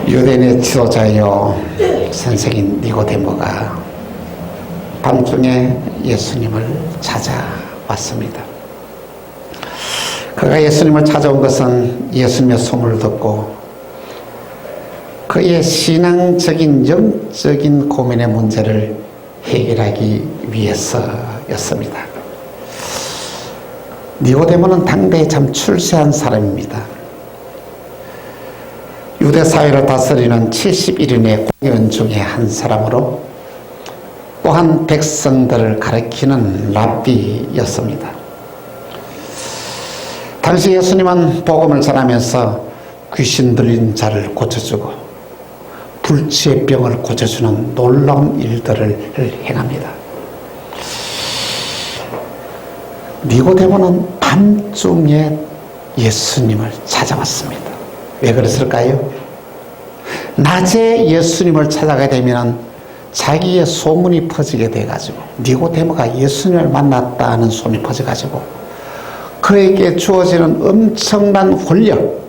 유대인의 지도자요 선생인 니고데모가 밤중에 예수님을 찾아왔습니다. 그가 예수님을 찾아온 것은 예수님의 소문을 듣고 그의 신앙적인 영적인 고민의 문제를 해결하기 위해서였습니다. 니고데모는 당대에 참 출세한 사람입니다. 유대 사회를 다스리는 71인의 공의원 중에 한 사람으로 또한 백성들을 가르치는 랍비였습니다. 당시 예수님은 복음을 전하면서 귀신 들린 자를 고쳐주고 불치의 병을 고쳐주는 놀라운 일들을 행합니다. 니고데모는 밤중에 예수님을 찾아왔습니다. 왜 그랬을까요? 낮에 예수님을 찾아가게 되면 자기의 소문이 퍼지게 돼가지고 니고데모가 예수님을 만났다는 소문이 퍼져가지고 그에게 주어지는 엄청난 권력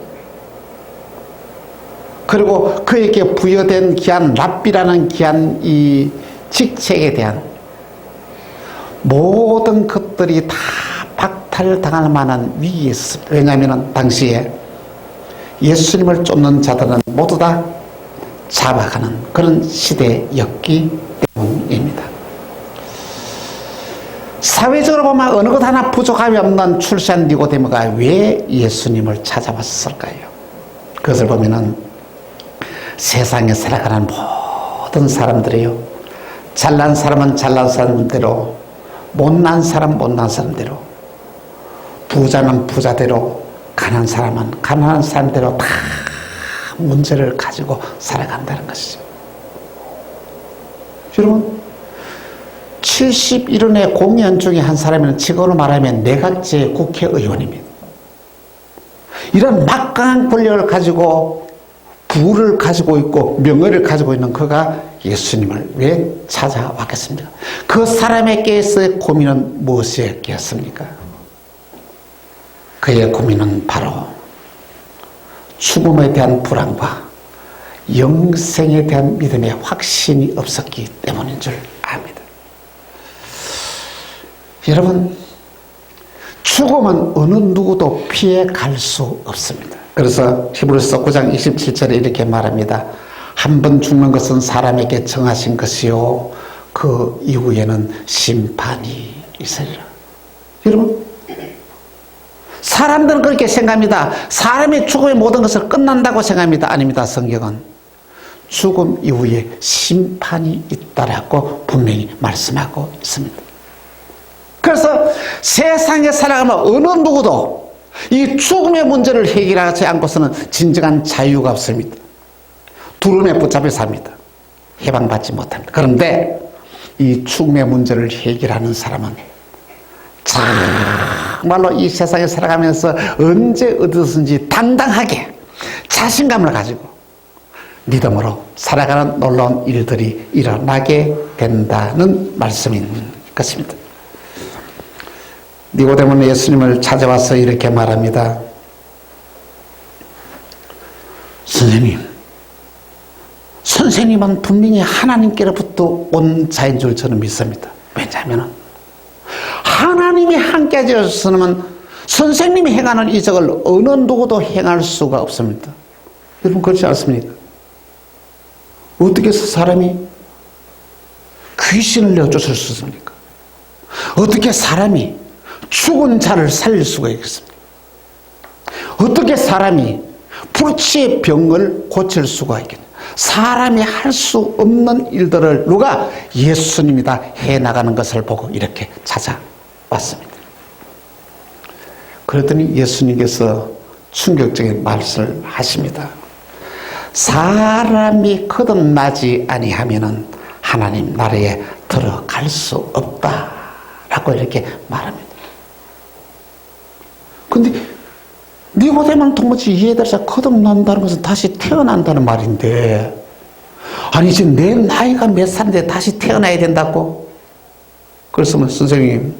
그리고 그에게 부여된 귀한 랍비라는 귀한 이 직책에 대한 모든 것들이 다 박탈당할 만한 위기에 있었습니다. 왜냐하면 당시에 예수님을 쫓는 자들은 모두 다 잡아가는 그런 시대였기 때문입니다. 사회적으로 보면 어느 것 하나 부족함이 없는 출세한 니고데모가 왜 예수님을 찾아왔을까요? 그것을 보면은 세상에 살아가는 모든 사람들이요, 잘난 사람은 잘난 사람대로, 못난 사람 못난 사람대로, 부자는 부자대로, 가난한 사람은 가난한 사람대로 다 문제를 가지고 살아간다는 것이죠. 여러분, 71인의 공의원 중에 한 사람은 직원으로 말하면 내각제 국회의원입니다. 이런 막강한 권력을 가지고 부를 가지고 있고 명예를 가지고 있는 그가 예수님을 왜 찾아왔겠습니까? 그 사람에게서의 고민은 무엇이었겠습니까? 그의 고민은 바로 죽음에 대한 불안과 영생에 대한 믿음의 확신이 없었기 때문인 줄 압니다. 여러분, 죽음은 어느 누구도 피해 갈 수 없습니다. 그래서 히브리서 9장 27절에 이렇게 말합니다. 한 번 죽는 것은 사람에게 정하신 것이요 그 이후에는 심판이 있으리라. 여러분, 사람들은 그렇게 생각합니다. 사람의 죽음의 모든 것을 끝난다고 생각합니다. 아닙니다. 성경은 죽음 이후에 심판이 있다라고 분명히 말씀하고 있습니다. 그래서 세상에 살아가면 어느 누구도 이 죽음의 문제를 해결하지 않고서는 진정한 자유가 없습니다. 두려움에 붙잡혀 삽니다. 해방받지 못합니다. 그런데 이 죽음의 문제를 해결하는 사람은 정말로 이 세상에 살아가면서 언제 어디서든지 당당하게 자신감을 가지고 믿음으로 살아가는 놀라운 일들이 일어나게 된다는 말씀인 것입니다. 니고데모는 예수님을 찾아와서 이렇게 말합니다. 선생님은 분명히 하나님께로부터 온 자인 줄 저는 믿습니다. 왜냐하면 하나님이 함께 하셨으면 선생님이 행하는 이적을 어느 누구도 행할 수가 없습니다. 여러분, 그렇지 않습니까? 어떻게 해서 사람이 귀신을 내쫓을 수 있습니까? 어떻게 사람이 죽은 자를 살릴 수가 있겠습니까? 어떻게 사람이 불치의 병을 고칠 수가 있겠냐? 사람이 할 수 없는 일들을 누가? 예수님이 다 해나가는 것을 보고 이렇게 찾아왔습니다. 그랬더니 예수님께서 충격적인 말씀을 하십니다. 사람이 거듭나지 아니하면은 하나님 나라에 들어갈 수 없다라고 이렇게 말합니다. 근데 니고데모는 도무지 이해돼서 거듭난다는 것은 다시 태어난다는 말인데, 아니 지금 내 나이가 몇 살인데 다시 태어나야 된다고? 그래서 선생님,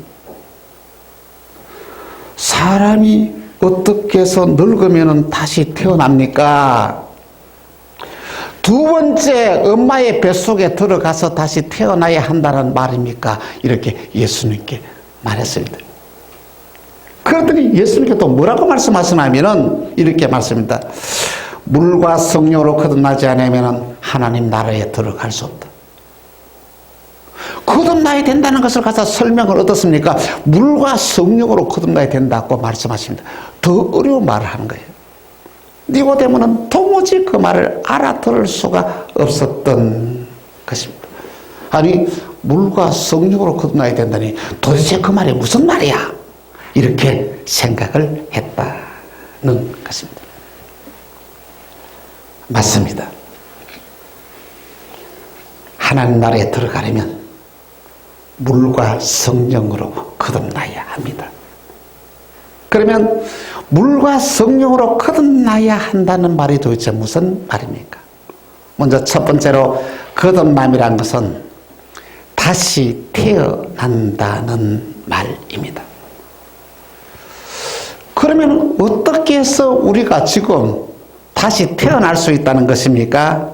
사람이 어떻게 해서 늙으면 다시 태어납니까? 두 번째 엄마의 뱃속에 들어가서 다시 태어나야 한다는 말입니까? 이렇게 예수님께 말했습니다. 그랬더니 예수님께 또 뭐라고 말씀하시냐면은 이렇게 말씀입니다. 물과 성령으로 거듭나지 않으면 하나님 나라에 들어갈 수 없다. 거듭나야 된다는 것을 가서 설명을 어떻습니까? 물과 성령으로 거듭나야 된다고 말씀하십니다. 더 어려운 말을 하는 거예요. 니고데모는 도무지 그 말을 알아들을 수가 없었던 것입니다. 아니, 물과 성령으로 거듭나야 된다니 도대체 그 말이 무슨 말이야? 이렇게 생각을 했다는 것입니다. 맞습니다. 하나님 나라에 들어가려면 물과 성령으로 거듭나야 합니다. 그러면 물과 성령으로 거듭나야 한다는 말이 도대체 무슨 말입니까? 먼저 첫 번째로 거듭남이란 것은 다시 태어난다는 말입니다. 그러면 어떻게 해서 우리가 지금 다시 태어날 수 있다는 것입니까?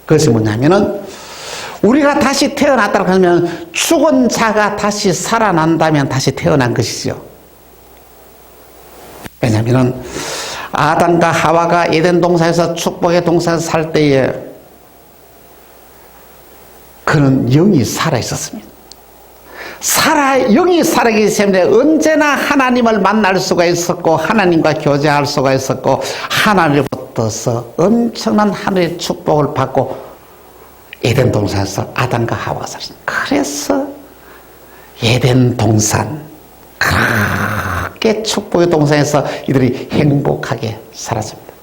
그것이 뭐냐면은 우리가 다시 태어났다고 하면 죽은 자가 다시 살아난다면 다시 태어난 것이죠. 왜냐하면 아담과 하와가 에덴 동산에서 축복의 동산에서 살 때에 그는 영이 살아 있었습니다. 영이 살아있기 때문에 언제나 하나님을 만날 수가 있었고 하나님과 교제할 수가 있었고 하나님으로부터서 엄청난 하늘의 축복을 받고 에덴 동산에서 아담과 하와가 살았습니다. 그래서 에덴 동산 그렇게 축복의 동산에서 이들이 행복하게 살았습니다.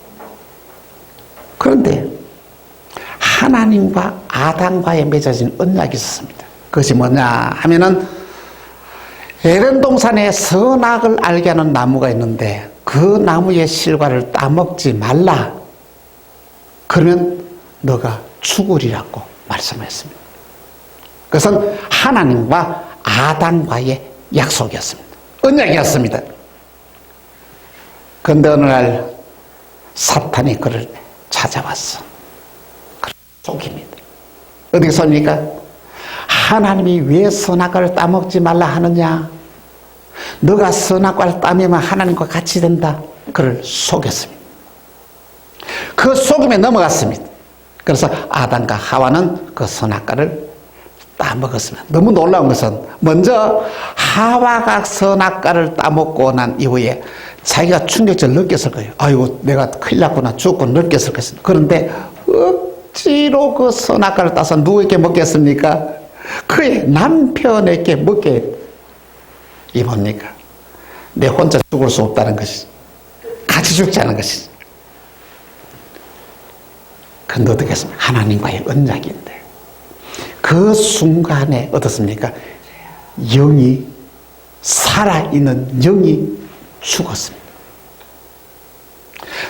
그런데 하나님과 아담과의 맺어진 언약이 있었습니다. 그것이 뭐냐 하면은 에덴 동산에 선악을 알게 하는 나무가 있는데 그 나무의 실과를 따먹지 말라. 그러면 너가 죽으리라고 말씀했습니다. 그것은 하나님과 아담과의 약속이었습니다. 언약이었습니다. 그런데 어느 날 사탄이 그를 찾아왔어. 속입니다. 어떻게 섭니까? 하나님이 왜 선악과를 따먹지 말라 하느냐? 너가 선악과를 따먹으면 하나님과 같이 된다. 그를 속였습니다. 그 속임에 넘어갔습니다. 그래서 아담과 하와는 그 선악과를 따먹었습니다. 너무 놀라운 것은 먼저 하와가 선악과를 따먹고 난 이후에 자기가 충격적으로 느꼈을 거예요. 아이고 내가 큰일 났구나 죽고 느꼈을 것입니다. 그런데 억지로 그 선악과를 따서 누구에게 먹겠습니까? 그의 남편에게 먹게 이 뭡니까? 내 혼자 죽을 수 없다는 것이지. 같이 죽지 않은 것이지. 그런데 어떻게 했습니까? 하나님과의 언약인데 그 순간에 어떻습니까? 영이 살아있는 영이 죽었습니다.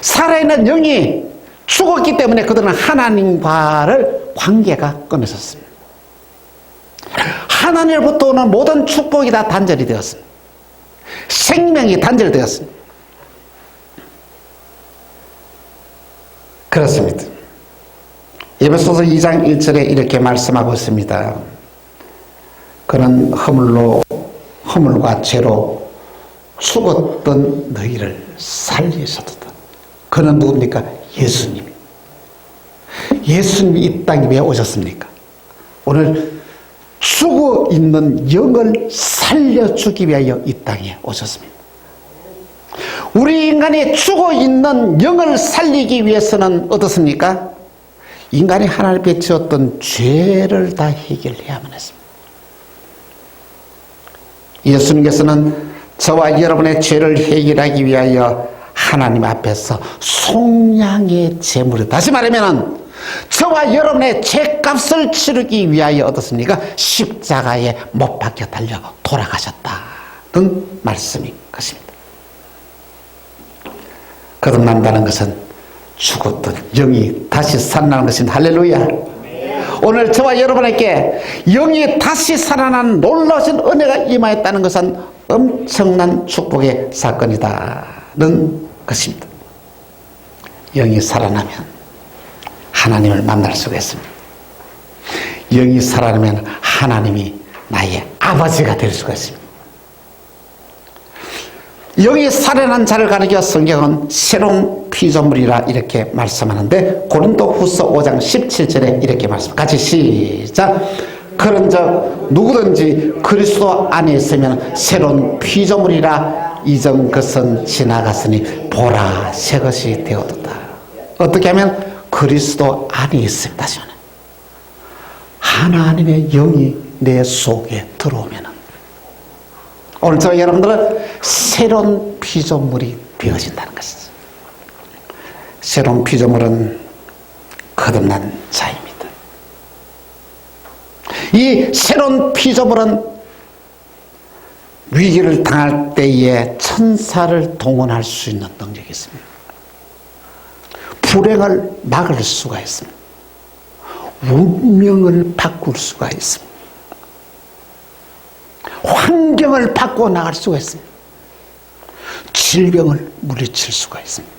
살아있는 영이 죽었기 때문에 그들은 하나님과를 관계가 끊어졌습니다. 하나님으로부터 오는 모든 축복이 다 단절이 되었습니다. 생명이 단절되었습니다. 그렇습니다. 에베소서 2장 1절에 이렇게 말씀하고 있습니다. 그는 허물과 죄로 죽었던 너희를 살리셨다. 그는 누굽니까? 예수님. 예수님이 이 땅에 왜 오셨습니까? 오늘 죽어 있는 영을 살려주기 위하여 이 땅에 오셨습니다. 우리 인간이 죽어 있는 영을 살리기 위해서는 어떻습니까? 인간이 하나님 앞에 지었던 죄를 다 해결해야만 했습니다. 예수님께서는 저와 여러분의 죄를 해결하기 위하여 하나님 앞에서 속량의 제물을, 다시 말하면 저와 여러분의 죄값을 치르기 위하여 어떻습니까? 십자가에 못 박혀 달려 돌아가셨다는 말씀인 것입니다. 거듭난다는 것은 죽었던 영이 다시 살아나는 것입니다. 할렐루야. 오늘 저와 여러분에게 영이 다시 살아난 놀라우신 은혜가 임하였다는 것은 엄청난 축복의 사건이다는 것입니다. 영이 살아나면 하나님을 만날 수가 있습니다. 영이 살아나면 하나님이 나의 아버지가 될 수가 있습니다. 영이 살아난 자를 가리켜 성경은 새로운 피조물이라 이렇게 말씀하는데 고린도후서 5장 17절에 이렇게 말씀. 같이 시작. 그런즉 누구든지 그리스도 안에 있으면 새로운 피조물이라 이전 것은 지나갔으니 보라 새 것이 되었다. 어떻게 하면 그리스도 안에 있습니다. 하나님의 영이 내 속에 들어오면 오늘 저 여러분들은 새로운 피조물이 되어진다는 것이죠. 새로운 피조물은 거듭난 자입니다. 이 새로운 피조물은 위기를 당할 때에 천사를 동원할 수 있는 능력이 있습니다. 불행을 막을 수가 있습니다. 운명을 바꿀 수가 있습니다. 환경을 바꿔 나갈 수가 있습니다. 질병을 물리칠 수가 있습니다.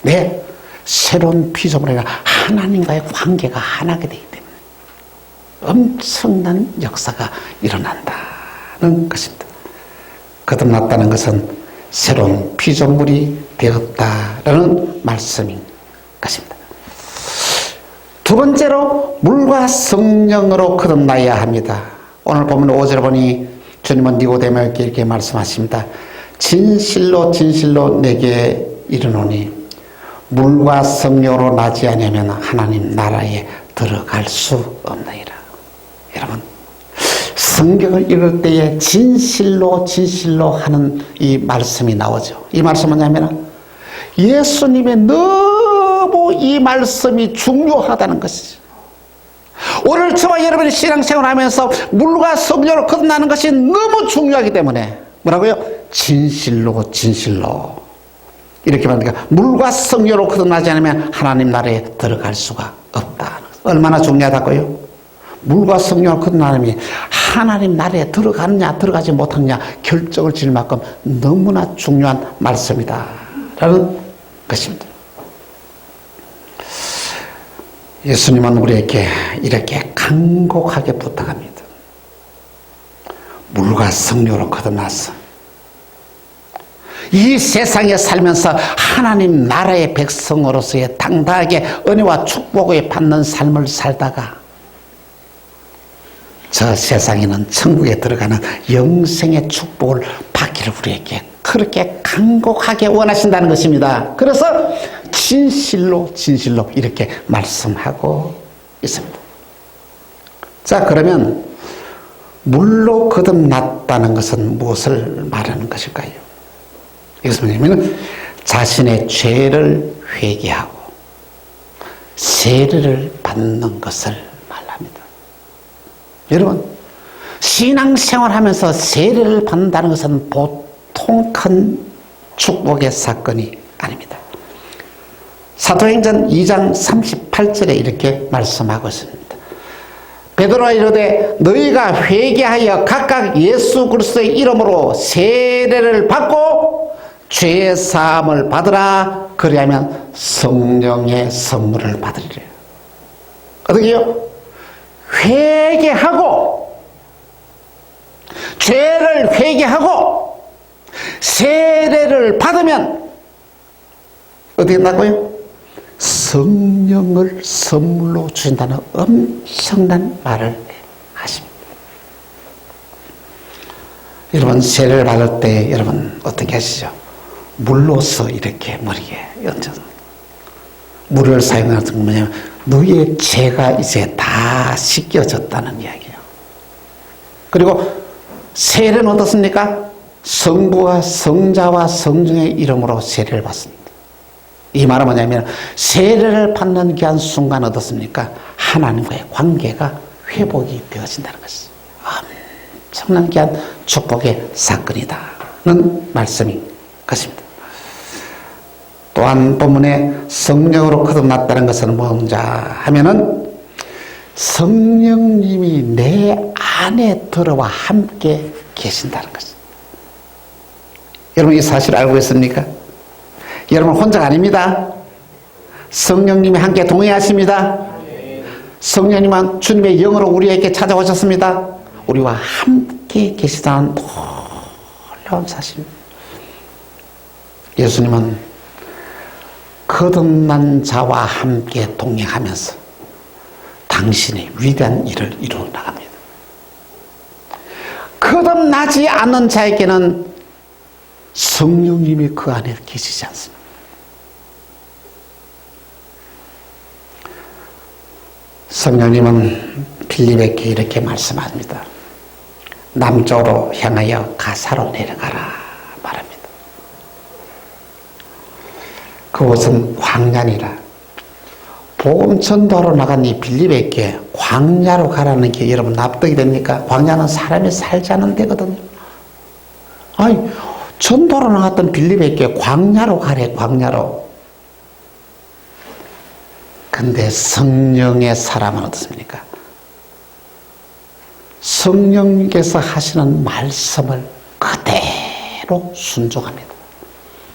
네, 새로운 피조물이라 하나님과의 관계가 하나가 되기 때문에 엄청난 역사가 일어난다는 것입니다. 거듭났다는 것은 새로운 피조물이 되었다라는 말씀인 것입니다. 두 번째로 물과 성령으로 거듭나야 합니다. 오늘 보면 5절 보니 주님은 니고데모에게 이렇게 말씀하십니다. 진실로 진실로 내게 이르노니 물과 성령으로 나지 않으면 하나님 나라에 들어갈 수 없나이다. 여러분, 성경을 읽을 때에 진실로 진실로 하는 이 말씀이 나오죠. 이 말씀은 뭐냐면 예수님의 너무 이 말씀이 중요하다는 것이죠. 오늘 저와 여러분이 신앙생활을 하면서 물과 성령으로 거듭나는 것이 너무 중요하기 때문에 뭐라고요? 진실로 진실로 이렇게 말합니다. 물과 성령으로 거듭나지 않으면 하나님 나라에 들어갈 수가 없다. 얼마나 중요하다고요? 물과 성령으로 거듭나면 하나님 나라에 들어가느냐 들어가지 못하느냐 결정을 지을 만큼 너무나 중요한 말씀이다 라는 것입니다. 예수님은 우리에게 이렇게 간곡하게 부탁합니다. 물과 성령으로 거듭나서 이 세상에 살면서 하나님 나라의 백성으로서의 당당하게 은혜와 축복을 받는 삶을 살다가 저 세상에는 천국에 들어가는 영생의 축복을 받기를 우리에게 그렇게 간곡하게 원하신다는 것입니다. 그래서 진실로 진실로 이렇게 말씀하고 있습니다. 자, 그러면 물로 거듭났다는 것은 무엇을 말하는 것일까요? 이것은 뭐냐면 자신의 죄를 회개하고 세례를 받는 것을 말합니다. 여러분, 신앙생활하면서 세례를 받는다는 것은 보통 큰 축복의 사건이 아닙니다. 사도행전 2장 38절에 이렇게 말씀하고 있습니다. 베드로가 이르되 너희가 회개하여 각각 예수 그리스도의 이름으로 세례를 받고 죄 사함을 받으라. 그리하면 성령의 선물을 받으리라. 어떻게요? 회개하고 죄를 회개하고 세례를 받으면 어떻게 된다고요? 성령을 선물로 주신다는 엄청난 말을 하십니다. 여러분, 세례를 받을 때 여러분 어떻게 하시죠? 물로서 이렇게 머리에 얹어서 물을 사용하는 것은 뭐냐면 너희의 죄가 이제 다 씻겨졌다는 이야기예요. 그리고 세례는 어떻습니까? 성부와 성자와 성령의 이름으로 세례를 받습니다. 이 말은 뭐냐면 세례를 받는 그 한 순간 어떻습니까? 하나님과의 관계가 회복이 되어진다는 것이죠. 엄청난 그 한 축복의 사건이다는 말씀인 것입니다. 또한 본문에 성령으로 거듭났다는 것은 뭔가 하면은 성령님이 내 안에 들어와 함께 계신다는 것입니다. 여러분 이 사실 알고 있습니까? 여러분 혼자가 아닙니다. 성령님이 함께 동행하십니다. 성령님은 주님의 영으로 우리에게 찾아오셨습니다. 우리와 함께 계시다는 놀라운 사실. 예수님은 거듭난 자와 함께 동행하면서 당신의 위대한 일을 이루어 나갑니다. 거듭나지 않는 자에게는 성령님이 그 안에 계시지 않습니다. 성령님은 빌립에게 이렇게 말씀합니다. 남쪽으로 향하여 가사로 내려가라 말합니다. 그곳은 광야니라. 복음 전도하러 나간 이 빌립에게 광야로 가라는 게 여러분 납득이 됩니까? 광야는 사람이 살지 않는 데거든요. 아니, 전도하러 나갔던 빌립에게 광야로 가래, 광야로. 근데 성령의 사람은 어떻습니까? 성령께서 하시는 말씀을 그대로 순종합니다.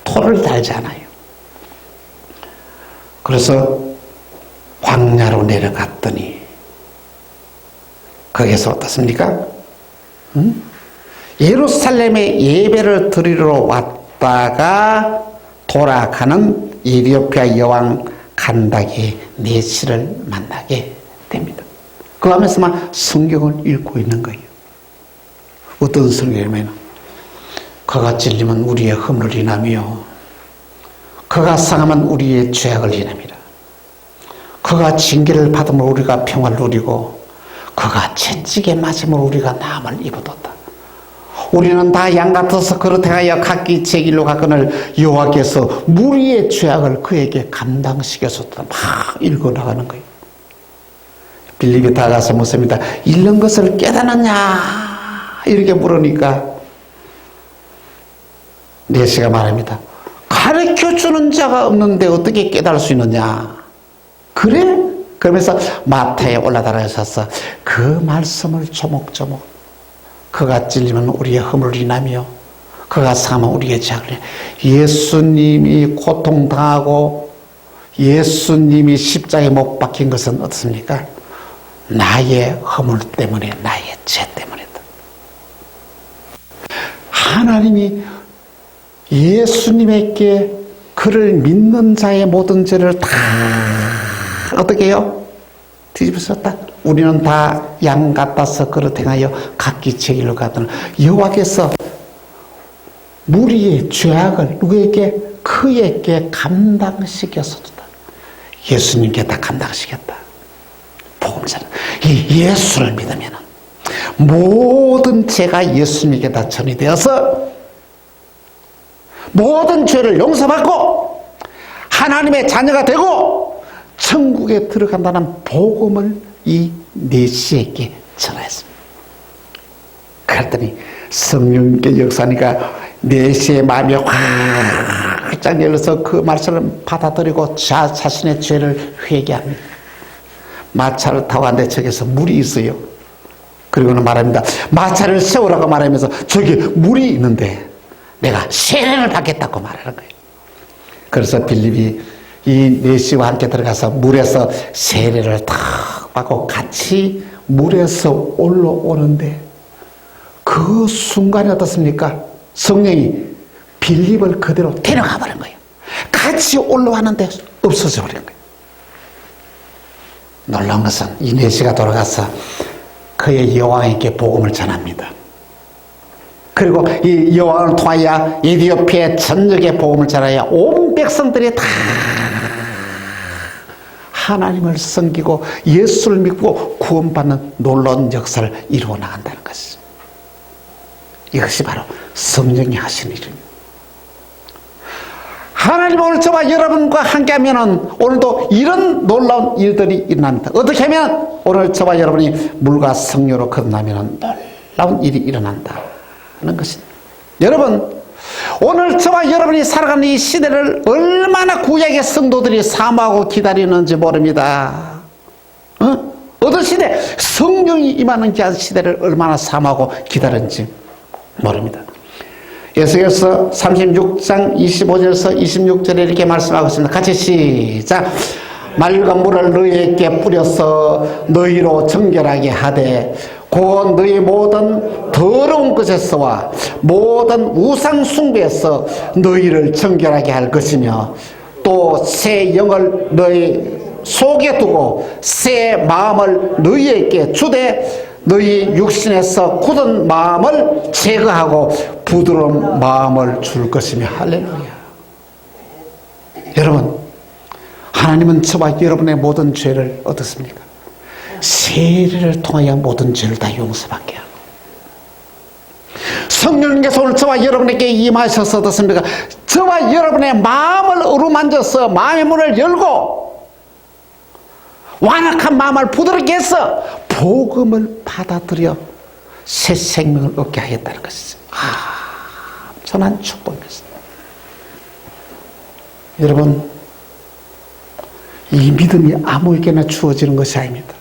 토를 달지 않아요. 그래서 광야로 내려갔더니 거기서 어떻습니까? 예루살렘에 예배를 드리러 왔다가 돌아가는 에티오피아 여왕 간다게 내시를 만나게 됩니다. 그 하면서만 성경을 읽고 있는 거예요. 어떤 성경이냐면 그가 찔리면 우리의 허물을 인하며 그가 상하면 우리의 죄악을 인합니다. 그가 징계를 받으면 우리가 평화를 누리고 그가 채찍에 맞으면 우리가 나음을 입어뒀다. 우리는 다 양 같아서 그렇다하여 각기 제 길로 가거늘 여호와께서 무리의 죄악을 그에게 감당시켰었다. 막 읽어나가는 거예요. 빌립이 다가서 묻습니다. 읽는 것을 깨닫느냐 이렇게 물으니까 내시가 말합니다. 가르쳐주는 자가 없는데 어떻게 깨달을 수 있느냐. 그래? 그러면서 마타에 올라다니셔서 그 말씀을 조목조목 그가 찔리면 우리의 허물을 인하며 그가 상하면 우리의 죄악을 예수님이 고통당하고 예수님이 십자가에 못 박힌 것은 어떻습니까? 나의 허물 때문에 나의 죄 때문이다. 하나님이 예수님에게 그를 믿는 자의 모든 죄를 다 어떻게 해요? 뒤집어졌다. 우리는 다 양 같아서 그릇 행하여 각기 제 길로 가더니 여호와께서 무리의 죄악을 누구에게? 그에게 감당시켰었다. 예수님께 다 감당시켰다. 복음자는 이 예수를 믿으면 모든 죄가 예수님께 다 전이되어서 모든 죄를 용서받고 하나님의 자녀가 되고 천국에 들어간다는 복음을 이 내시에게 전하였습니다. 그랬더니 성령께 역사하니까 내시의 마음이 활짝 열려서 그 말씀을 받아들이고 자신의 죄를 회개합니다. 마차를 타고 갔는데 저기서 물이 있어요. 그리고는 말합니다. 마차를 세우라고 말하면서 저기 물이 있는데 내가 세례를 받겠다고 말하는 거예요. 그래서 빌립이 이 내시와 함께 들어가서 물에서 세례를 탁 받고 같이 물에서 올라오는데 그 순간이 어떻습니까? 성령이 빌립을 그대로 데려가 버린 거예요. 같이 올라왔는데 없어져 버린 거예요. 놀라운 것은 이 내시가 돌아가서 그의 여왕에게 복음을 전합니다. 그리고 이 여왕을 통하여 에티오피아 전역에 복음을 전하여 온 백성들이 다 하나님을 섬기고 예수를 믿고 구원받는 놀라운 역사를 이루어 나간다는 것이죠. 이것이 바로 성령이 하신 일입니다. 하나님 오늘 저와 여러분과 함께하면 오늘도 이런 놀라운 일들이 일어납니다. 어떻게 하면 오늘 저와 여러분이 물과 성령으로 거듭나면 놀라운 일이 일어난다 하는 것입니다. 여러분, 오늘 저와 여러분이 살아가는 이 시대를 얼마나 구약의 성도들이 사모하고 기다리는지 모릅니다. 어떤 시대? 성령이 임하는 시대를 얼마나 사모하고 기다리는지 모릅니다. 에스겔서 36장 25절에서 26절에 이렇게 말씀하고 있습니다. 같이 시작. 맑은 물을 너희에게 뿌려서 너희로 정결하게 하되 곧 너희 모든 더러운 것에서와 모든 우상 숭배에서 너희를 정결하게 할 것이며 또 새 영을 너희 속에 두고 새 마음을 너희에게 주되 너희 육신에서 굳은 마음을 제거하고 부드러운 마음을 줄 것이며. 할렐루야. 여러분, 하나님은 저와 여러분의 모든 죄를 어떻습니까? 세례를 통하여 모든 죄를 다 용서받게 하고, 성령님께서 오늘 저와 여러분에게 임하셔서 어떻습니까? 저와 여러분의 마음을 어루만져서 마음의 문을 열고 완악한 마음을 부드럽게 해서 복음을 받아들여 새 생명을 얻게 하겠다는 것이죠. 천한 축복입니다. 여러분, 이 믿음이 아무에게나 주어지는 것이 아닙니다.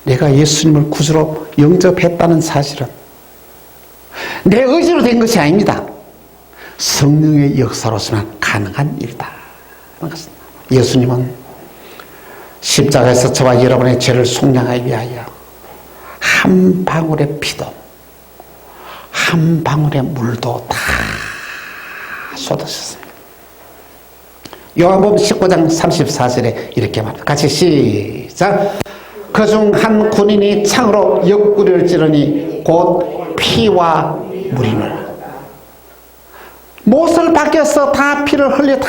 내가 예수님을 구주로 영접했다는 사실은 내 의지로 된 것이 아닙니다. 성령의 역사로서만 가능한 일이다. 예수님은 십자가에서 저와 여러분의 죄를 속량하기 위하여 한 방울의 피도 한 방울의 물도 다 쏟으셨습니다. 요한복음 19장 34절에 이렇게 말합니다. 같이 시작. 그중 한 군인이 창으로 옆구리를 찌르니 곧 피와 물이니라. 못을 밖에서 다 피를 흘려 다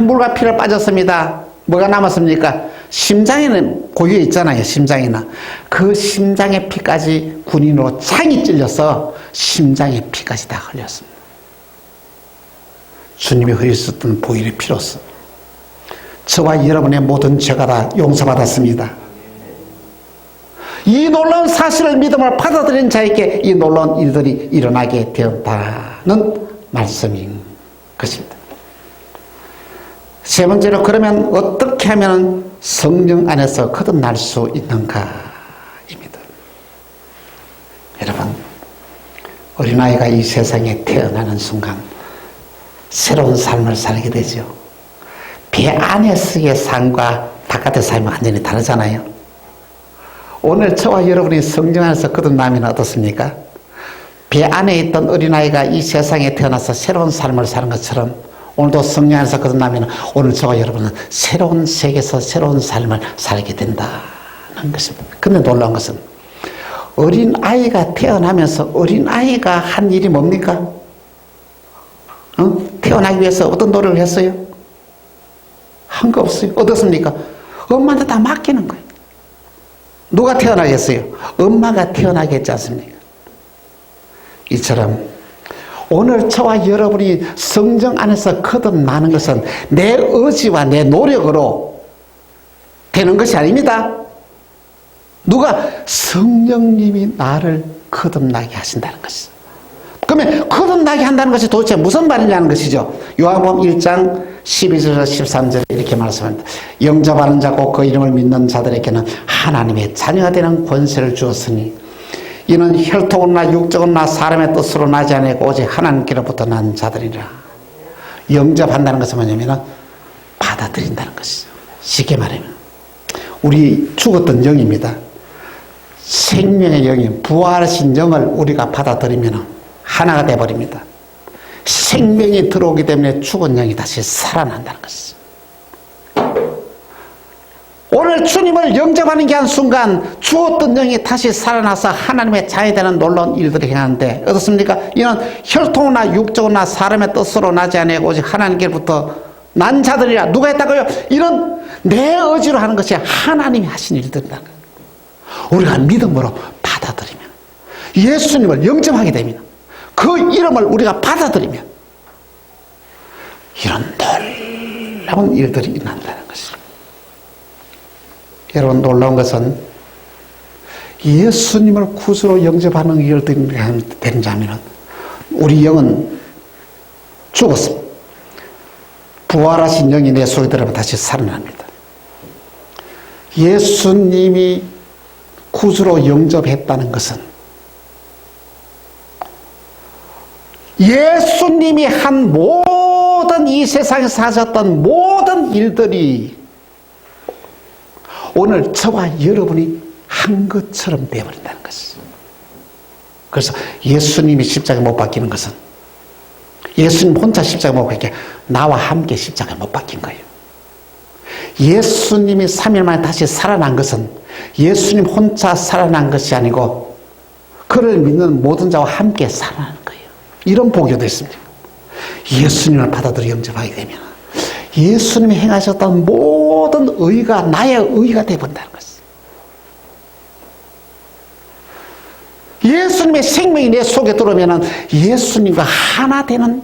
물과 피를 빠졌습니다. 뭐가 남았습니까? 심장에는 고유에 있잖아요. 심장에는 그 심장의 피까지 군인으로 창이 찔려서 심장의 피까지 다 흘렸습니다. 주님이 흘리셨던 보혈의 피로서 저와 여러분의 모든 죄가 다 용서받았습니다. 이 놀라운 사실을 믿음을 받아들인 자에게 이 놀라운 일들이 일어나게 되었다는 말씀인 것입니다. 세 번째로, 그러면 어떻게 하면 성령 안에서 거듭날 수 있는가입니다. 여러분, 어린아이가 이 세상에 태어나는 순간 새로운 삶을 살게 되죠. 배 안에서의 삶과 바깥의 삶은 완전히 다르잖아요. 오늘 저와 여러분이 성령 안에서 거듭나면 어떻습니까? 배 안에 있던 어린아이가 이 세상에 태어나서 새로운 삶을 사는 것처럼 오늘도 성령 안에서 거듭나면 오늘 저와 여러분은 새로운 세계에서 새로운 삶을 살게 된다는 것입니다. 근데 놀라운 것은 어린아이가 태어나면서 어린아이가 한 일이 뭡니까? 태어나기 위해서 어떤 노력을 했어요? 한 거 없어요. 어떻습니까? 엄마한테 다 맡기는 거예요. 누가 태어나겠어요? 엄마가 태어나게 했지 않습니까? 이처럼 오늘 저와 여러분이 성령 안에서 거듭나는 것은 내 의지와 내 노력으로 되는 것이 아닙니다. 누가? 성령님이 나를 거듭나게 하신다는 것이죠. 그러면 거듭나게 한다는 것이 도대체 무슨 말이냐는 것이죠. 요한복음 1장 12절에서 13절에 이렇게 말씀합니다. 영접하는 자고 그 이름을 믿는 자들에게는 하나님의 자녀가 되는 권세를 주었으니 이는 혈통이나 육적이나 사람의 뜻으로 나지 아니고 오직 하나님께로부터 난 자들이라. 영접한다는 것은 뭐냐면 받아들인다는 것이죠. 쉽게 말하면 우리 죽었던 영입니다. 생명의 영이 부활하신 영을 우리가 받아들이면 하나가 되어버립니다. 생명이 들어오기 때문에 죽은 영이 다시 살아난다는 것이죠. 오늘 주님을 영접하는 게 한 순간 죽었던 영이 다시 살아나서 하나님의 자녀이 되는 놀라운 일들을 행하는데 어떻습니까? 이는 혈통이나 육적이나 사람의 뜻으로 나지 아니하고 오직 하나님께로부터 난 자들이라. 누가 했다고요? 이런 내 의지로 하는 것이 하나님이 하신 일들이라는 거예요. 우리가 믿음으로 받아들이면, 예수님을 영접하게 되면, 그 이름을 우리가 받아들이면 이런 놀라운 일들이 일어난다는 것입니다. 여러분, 놀라운 것은 예수님을 구주로 영접하는 일들이 되는자면 우리 영은 죽었습니다. 부활하신 영이 내 속에 들어가면 다시 살아납니다. 예수님이 구주로 영접했다는 것은 예수님이 한 모든 이 세상에서 하셨던 모든 일들이 오늘 저와 여러분이 한 것처럼 되어버린다는 것이죠. 그래서 예수님이 십자가에 못 박히는 것은 예수님 혼자 십자가에 못 박히게 나와 함께 십자가에 못 박힌 거예요. 예수님이 3일 만에 다시 살아난 것은 예수님 혼자 살아난 것이 아니고 그를 믿는 모든 자와 함께 살아나는 거예요. 이런 복이도 있습니다. 예수님을 받아들여 영접하게 되면 예수님이 행하셨던 모든 의가 나의 의가 되어본다는 것이죠. 예수님의 생명이 내 속에 들어오면 예수님과 하나 되는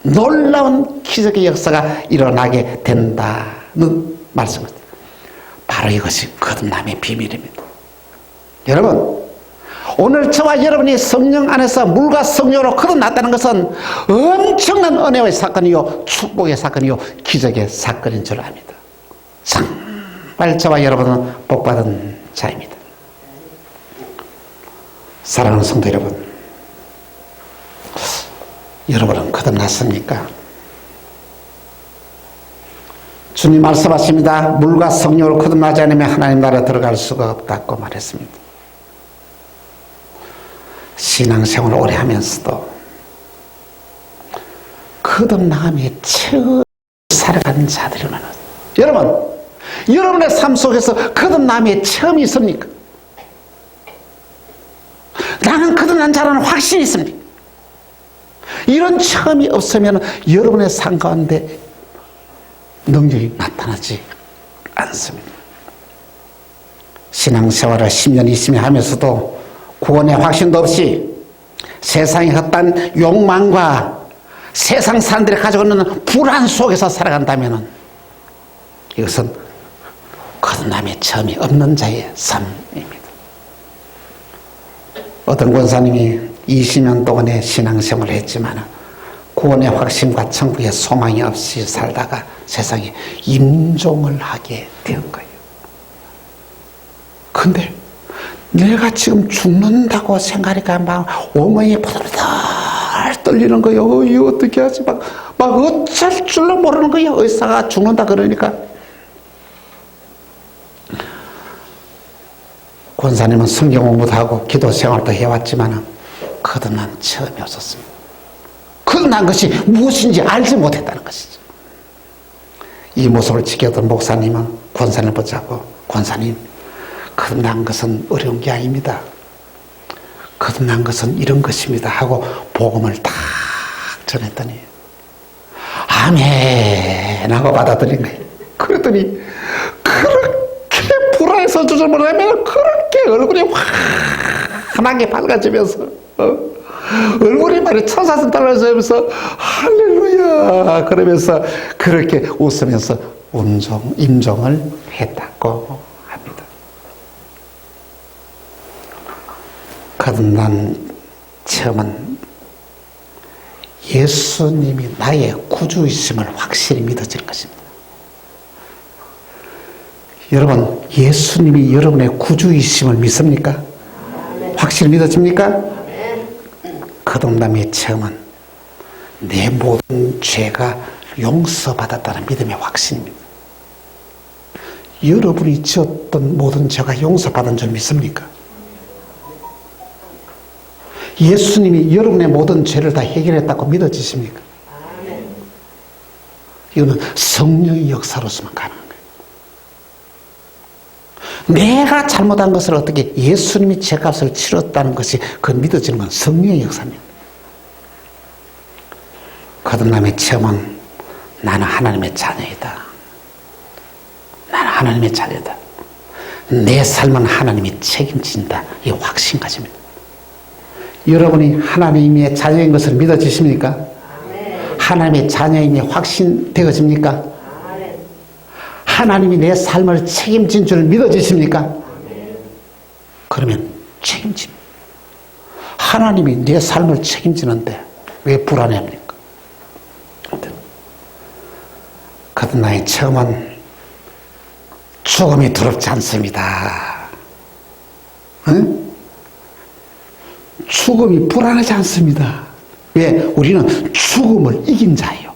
놀라운 기적의 역사가 일어나게 된다는 말씀입니다. 바로 이것이 거듭남의 비밀입니다. 여러분, 오늘 저와 여러분이 성령 안에서 물과 성령으로 거듭났다는 것은 엄청난 은혜의 사건이요, 축복의 사건이요, 기적의 사건인 줄 압니다. 정말 저와 여러분은 복받은 자입니다. 사랑하는 성도 여러분, 여러분은 거듭났습니까? 주님 말씀하십니다. 물과 성령으로 거듭나지 않으면 하나님 나라에 들어갈 수가 없다고 말했습니다. 신앙생활을 오래 하면서도 거듭남에 처음 살아가는 자들이 많아요. 여러분, 여러분의 삶 속에서 거듭남에 처음이 있습니까? 나는 거듭난 자라는 확신이 있습니다. 이런 처음이 없으면 여러분의 삶 가운데 능력이 나타나지 않습니다. 신앙생활을 10년, 20년 하면서도 구원의 확신도 없이 세상의 헛된 욕망과 세상 사람들이 가지고 있는 불안 속에서 살아간다면 이것은 거듭남의 처음이 없는 자의 삶입니다. 어떤 권사님이 20년 동안의 신앙생활을 했지만 구원의 확신과 천국의 소망이 없이 살다가 세상에 임종을 하게 된 거예요. 근데 내가 지금 죽는다고 생각하니까 막 엉엉이 보들보들 떨리는 거예요. 이거 어떻게 하지? 막 어쩔 줄로 모르는 거예요. 의사가 죽는다 그러니까. 권사님은 성경 공부도 하고 기도 생활도 해왔지만 거듭난 처음이 없었습니다. 거듭난 것이 무엇인지 알지 못했다는 것이죠. 이 모습을 지켜던 목사님은 권사님을 붙잡고, 권사님, 거듭난 것은 어려운 게 아닙니다. 거듭난 것은 이런 것입니다 하고 복음을 딱 전했더니 아멘 하고 받아들인 거예요. 그랬더니 그렇게 불안해서 주저를 하면 그렇게 얼굴이 환하게 밝아지면서 얼굴이 말이 천사선 달라지면서 할렐루야 그러면서 그렇게 웃으면서 임종을 했다고 합니다. 거듭난 처음은 예수님이 나의 구주이심을 확실히 믿어지는 것입니다. 여러분, 예수님이 여러분의 구주이심을 믿습니까? 확실히 믿어집니까? 거듭남의 체험은 내 모든 죄가 용서받았다는 믿음의 확신입니다. 여러분이 지었던 모든 죄가 용서받은 줄 믿습니까? 예수님이 여러분의 모든 죄를 다 해결했다고 믿어지십니까? 이거는 성령의 역사로서만 가능한 거예요. 내가 잘못한 것을 어떻게 예수님이 죄값을 치렀다는 것이 그 믿어지는 건 성령의 역사입니다. 거듭남의 체험은 나는 하나님의 자녀이다. 나는 하나님의 자녀다. 내 삶은 하나님이 책임진다. 이 확신 가집니다. 여러분이 하나님의 자녀인 것을 믿어지십니까? 하나님의 자녀임이 확신되어집니까? 하나님이 내 삶을 책임진 줄 믿어지십니까? 그러면 책임집니다. 하나님이 내 삶을 책임지는데 왜 불안해합니까? 거듭남의 처음은 죽음이 두렵지 않습니다. 응? 죽음이 불안하지 않습니다. 왜? 우리는 죽음을 이긴 자예요.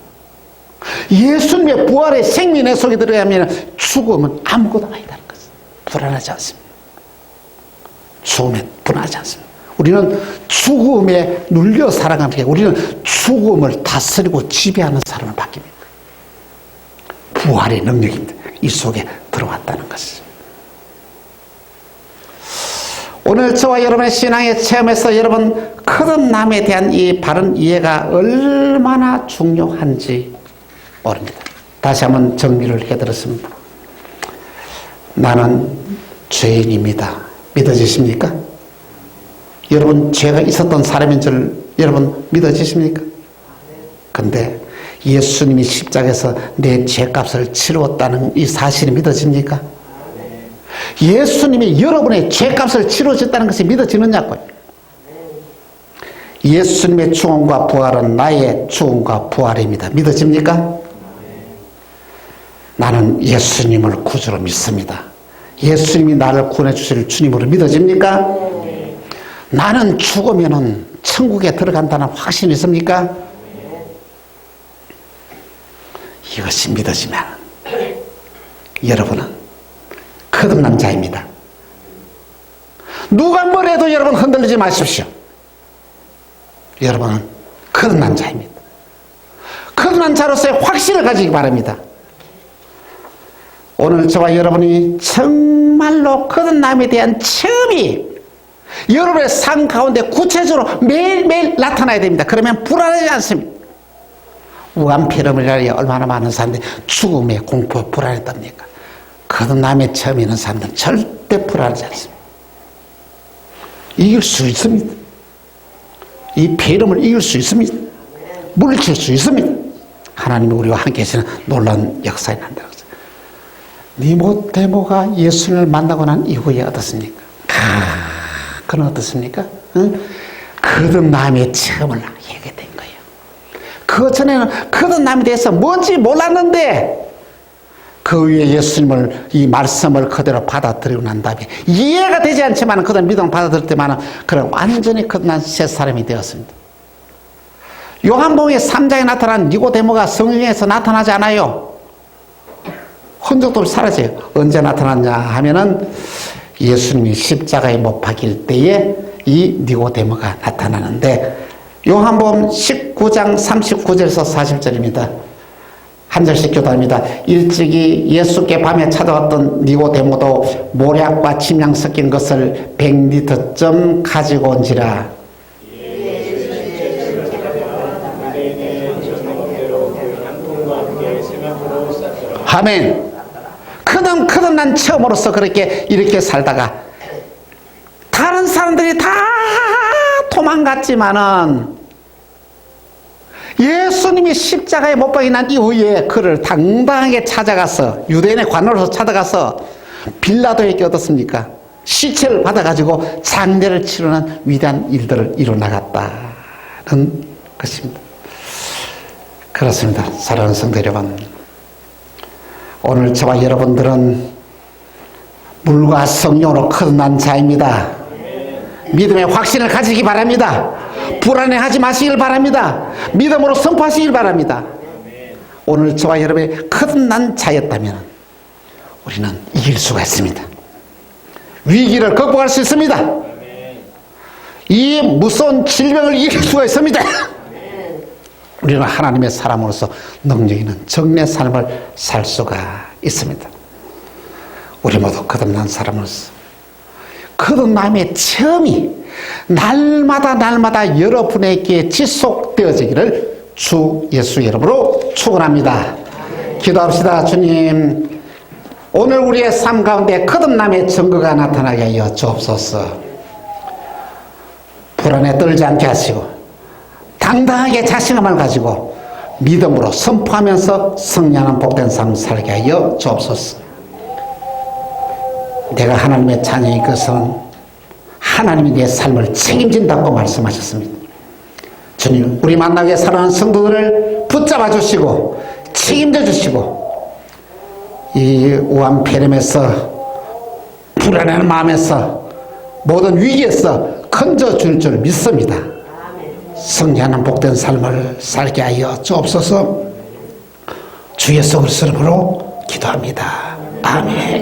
예수님의 부활의 생명이 내 속에 들어가면 죽음은 아무것도 아니다는 것을 불안하지 않습니다. 죽음에 불안하지 않습니다. 우리는 죽음에 눌려 살아가는 게 우리는 죽음을 다스리고 지배하는 사람을 바뀝니다. 부활의 능력입니다. 이 속에 들어왔다는 것이죠. 오늘 저와 여러분의 신앙의 체험에서 여러분 거듭남에 대한 이 바른 이해가 얼마나 중요한지 모릅니다. 다시 한번 정리를 해드렸습니다. 나는 죄인입니다. 믿어지십니까? 여러분 죄가 있었던 사람인 줄 여러분 믿어지십니까? 근데 예수님이 십자가에서 내 죄값을 치루었다는 이 사실이 믿어집니까? 예수님이 여러분의 죄값을 치루셨다는 것이 믿어지느냐고요. 예수님의 죽음과 부활은 나의 죽음과 부활입니다. 믿어집니까? 나는 예수님을 구주로 믿습니다. 예수님이 나를 구원해 주실 주님으로 믿어집니까? 나는 죽으면은 천국에 들어간다는 확신이 있습니까? 이것이 믿어지면 여러분은 거듭난 자입니다. 누가 뭐래도 여러분 흔들리지 마십시오. 여러분은 거듭난 자입니다. 거듭난 자로서의 확신을 가지기 바랍니다. 오늘 저와 여러분이 정말로 거듭남에 대한 체험이 여러분의 삶 가운데 구체적으로 매일매일 나타나야 됩니다. 그러면 불안하지 않습니다. 우한폐렴이라니 얼마나 많은 사람들이 죽음의 공포 불안에 떱니까? 거듭남의 체험이 있는 사람들은 절대 불안하지 않습니다. 이길 수 있습니다. 이 폐렴을 이길 수 있습니다. 물리칠 수 있습니다. 하나님이 우리와 함께 하시는 놀라운 역사에 난다고 했어요. 니모데모가 예수님을 만나고 난 이후에 어떻습니까? 그건 어떻습니까? 응? 거듭남의 체험을 하게 된 거예요. 그 전에는 거듭남에 대해서 뭔지 몰랐는데 그 위에 예수님을 이 말씀을 그대로 받아들이고 난 다음에 이해가 되지 않지만 그들 믿음을 받아들일 때만은 그런 완전히 거듭난 새 사람이 되었습니다. 요한복음 3장에 나타난 니고데모가 성령에서 나타나지 않아요. 흔적도 사라져요. 언제 나타났냐 하면은 예수님이 십자가에 못 박힐 때에 이 니고데모가 나타나는데 요한복음 19장 39절에서 40절입니다. 한 절씩 교도합니다. 일찍이 예수께 밤에 찾아왔던 니고데모도 모략과 침향 섞인 것을 100리터쯤 가지고 온지라. 아멘. 거듭난 체험으로서 그렇게 이렇게 살다가 다른 사람들이 다 도망갔지만은 예수님이 십자가에 못 박혀 난 이후에 그를 당당하게 찾아가서 유대인의 관으로서 찾아가서 빌라도에게 어떻습니까? 시체를 받아가지고 장례를 치르는 위대한 일들을 이뤄나갔다는 것입니다. 그렇습니다. 사랑하는 성도 여러분, 오늘 저와 여러분들은 물과 성령으로 거듭난 자입니다. 믿음의 확신을 가지기 바랍니다. 불안해하지 마시길 바랍니다. 믿음으로 선포하시길 바랍니다. 오늘 저와 여러분의 거듭난 자였다면 우리는 이길 수가 있습니다. 위기를 극복할 수 있습니다. 이 무서운 질병을 이길 수가 있습니다. 우리는 하나님의 사람으로서 능력 있는 정례 삶을 살 수가 있습니다. 우리 모두 거듭난 사람으로서 거듭남의 체험이 날마다 여러분에게 지속되어지기를 주 예수 이름으로 축원합니다. 기도합시다. 주님, 오늘 우리의 삶 가운데 거듭남의 증거가 나타나게 하여 주옵소서. 불안에 떨지 않게 하시고 당당하게 자신감을 가지고 믿음으로 선포하면서 승리하는 복된 삶을 살게 하여 주옵소서. 내가 하나님의 자녀인 것은 하나님이 내 삶을 책임진다고 말씀하셨습니다. 주님, 우리 만나게 사랑하는 성도들을 붙잡아 주시고 책임져 주시고 이 우한폐렴에서 불안한 마음에서 모든 위기에서 건져 줄 줄 믿습니다. 승리하는 복된 삶을 살게 하여 주옵소서. 주 예수 그리스도로 기도합니다. 아멘.